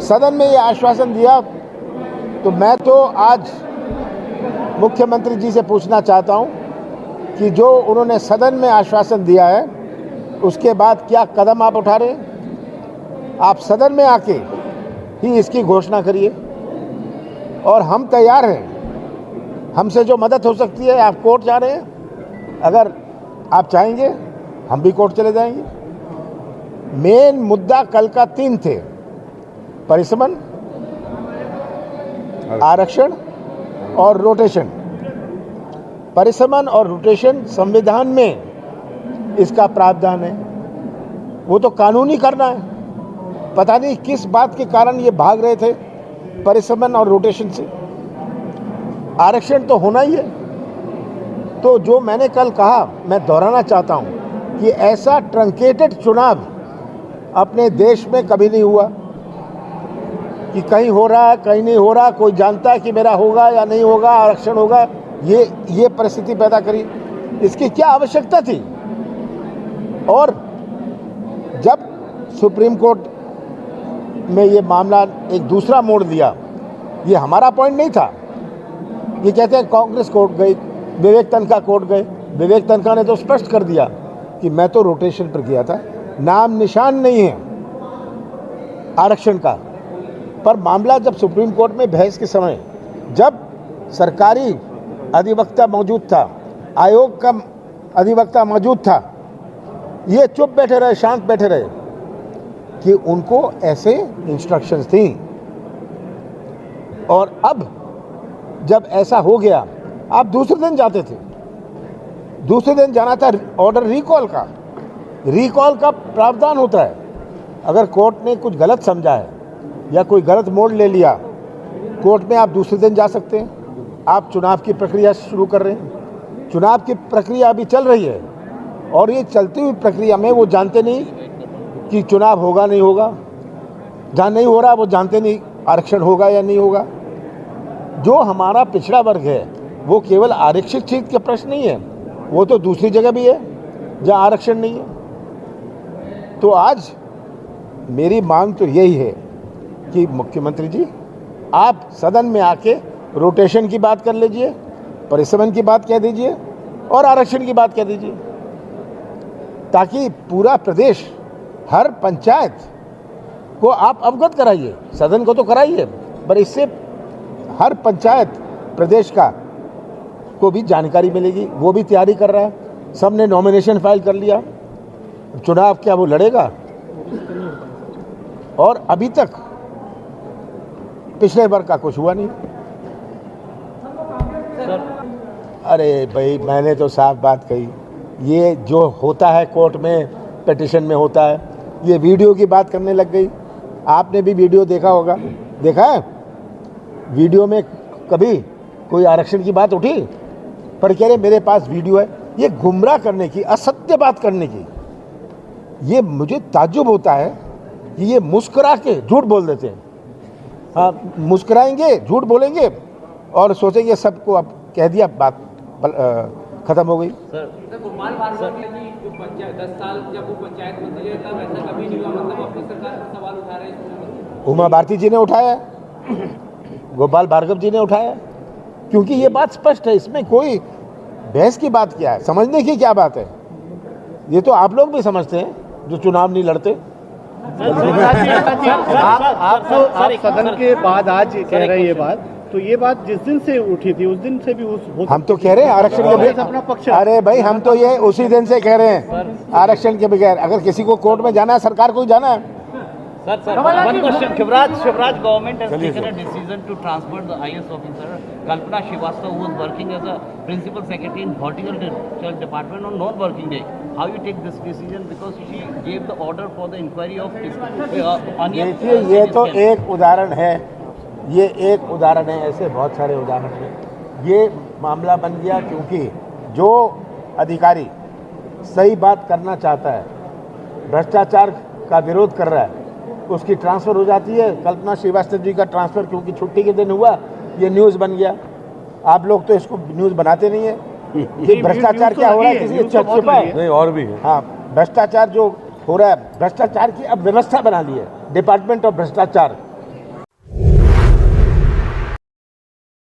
सदन में ये आश्वासन दिया, तो मैं तो आज मुख्यमंत्री जी से पूछना चाहता हूं कि जो उन्होंने सदन में आश्वासन दिया है उसके बाद क्या कदम आप उठा रहे हैं। आप सदन में आके ही इसकी घोषणा करिए और हम तैयार हैं। हमसे जो मदद हो सकती है, आप कोर्ट जा रहे हैं, अगर आप चाहेंगे हम भी कोर्ट चले जाएंगे। मेन मुद्दा कल का 3 थे, परिसमन, आरक्षण और रोटेशन। परिसमन और रोटेशन संविधान में इसका प्रावधान है, वो तो कानूनी करना है। पता नहीं किस बात के कारण ये भाग रहे थे परिसमन और रोटेशन से। आरक्षण तो होना ही है। तो जो मैंने कल कहा, मैं दोहराना चाहता हूं कि ऐसा ट्रंकेटेड चुनाव अपने देश में कभी नहीं हुआ कि कहीं हो रहा है कहीं नहीं हो रहा, कोई जानता है कि मेरा होगा या नहीं होगा, आरक्षण होगा। ये परिस्थिति पैदा करी, इसकी क्या आवश्यकता थी। और जब सुप्रीम कोर्ट में ये मामला एक दूसरा मोड़ लिया, ये हमारा पॉइंट नहीं था। ये कहते हैं कांग्रेस कोर्ट गई, विवेक तन्खा कोर्ट गए। विवेक तन्खा ने तो स्पष्ट कर दिया कि मैं तो रोटेशन पर किया था, नाम निशान नहीं है आरक्षण का। पर मामला जब सुप्रीम कोर्ट में बहस के समय जब सरकारी अधिवक्ता मौजूद था, आयोग का अधिवक्ता मौजूद था, ये चुप बैठे रहे, शांत बैठे रहे कि उनको ऐसे इंस्ट्रक्शंस थी। और अब जब ऐसा हो गया, आप दूसरे दिन जाते थे, दूसरे दिन जाना था ऑर्डर रिकॉल का। रिकॉल का प्रावधान होता है, अगर कोर्ट ने कुछ गलत समझा है या कोई गलत मोड़ ले लिया, कोर्ट में आप दूसरे दिन जा सकते हैं। आप चुनाव की प्रक्रिया शुरू कर रहे हैं, चुनाव की प्रक्रिया अभी चल रही है और ये चलती हुई प्रक्रिया में वो जानते नहीं कि चुनाव होगा नहीं होगा, जहाँ नहीं हो रहा वो जानते नहीं आरक्षण होगा या नहीं होगा। जो हमारा पिछड़ा वर्ग है वो केवल आरक्षित सीट के प्रश्न नहीं है, वो तो दूसरी जगह भी है जहाँ आरक्षण नहीं है। तो आज मेरी मांग तो यही है कि मुख्यमंत्री जी आप सदन में आके रोटेशन की बात कर लीजिए, परिसमन की बात कह दीजिए और आरक्षण की बात कह दीजिए, ताकि पूरा प्रदेश, हर पंचायत को आप अवगत कराइए। सदन को तो कराइए, पर इससे हर पंचायत प्रदेश का को भी जानकारी मिलेगी। वो भी तैयारी कर रहा है, सबने नॉमिनेशन फाइल कर लिया। चुनाव क्या वो लड़ेगा? और अभी तक पिछले बार का कुछ हुआ नहीं। अरे भाई, मैंने तो साफ बात कही, ये जो होता है कोर्ट में, पिटीशन में होता है, ये वीडियो की बात करने लग गई। आपने भी वीडियो देखा होगा, देखा है? वीडियो में कभी कोई आरक्षण की बात उठी? पर कह रहे मेरे पास वीडियो है। ये गुमराह करने की, असत्य बात करने की, ये मुझे ताज्जुब होता है कि ये मुस्कुरा के झूठ बोल देते हैं। हाँ, मुस्कुराएंगे, झूठ बोलेंगे और सोचेंगे सबको अब कह दिया, बात खत्म हो गई। गोपाल भार्गव ने जी जो 10 साल जब वो पंचायत मंत्री है तब ऐसा कभी नहीं हुआ, मतलब अपनी सरकार पर सवाल उठा रहे हैं। उमा भारती जी ने उठाया, गोपाल भार्गव जी ने उठाया, क्योंकि ये बात स्पष्ट है, इसमें कोई बहस की बात क्या है, समझने की क्या बात है। ये तो आप लोग भी समझते हैं जो चुनाव नहीं लड़ते। आप सदन के बाद आज कह रहे हैं ये बात, तो ये बात जिस दिन से उठी थी उस दिन से भी हम तो कह रहे हैं आरक्षण के बगैर अपना पक्ष। अरे भाई, हम तो ये उसी दिन से कह रहे हैं आरक्षण के बगैर। अगर किसी को कोर्ट में जाना है, सरकार को ही जाना है। Sir, one question. Shivraj government has taken a decision to transfer the IS officer Kalpana Srivastava, who was working as a principal secretary in horticulture department on non-working day. How you take this decision, because she gave the order for the inquiry of onion. देखिए, ये तो एक उदाहरण है, ये एक उदाहरण है, ऐसे बहुत सारे उदाहरण हैं। ये मामला बन गया क्योंकि जो अधिकारी सही बात करना चाहता है, भ्रष्टाचार का विरोध कर रहा है, उसकी ट्रांसफ़र हो जाती है। कल्पना श्रीवास्तव जी का ट्रांसफ़र क्योंकि छुट्टी के दिन हुआ, ये न्यूज़ बन गया। आप लोग तो इसको न्यूज़ बनाते नहीं है कि भ्रष्टाचार क्या हो रहा है, किसी छिपा है नहीं, और भी है। हाँ, भ्रष्टाचार जो हो रहा है, भ्रष्टाचार की अब व्यवस्था बना ली है, डिपार्टमेंट ऑफ भ्रष्टाचार।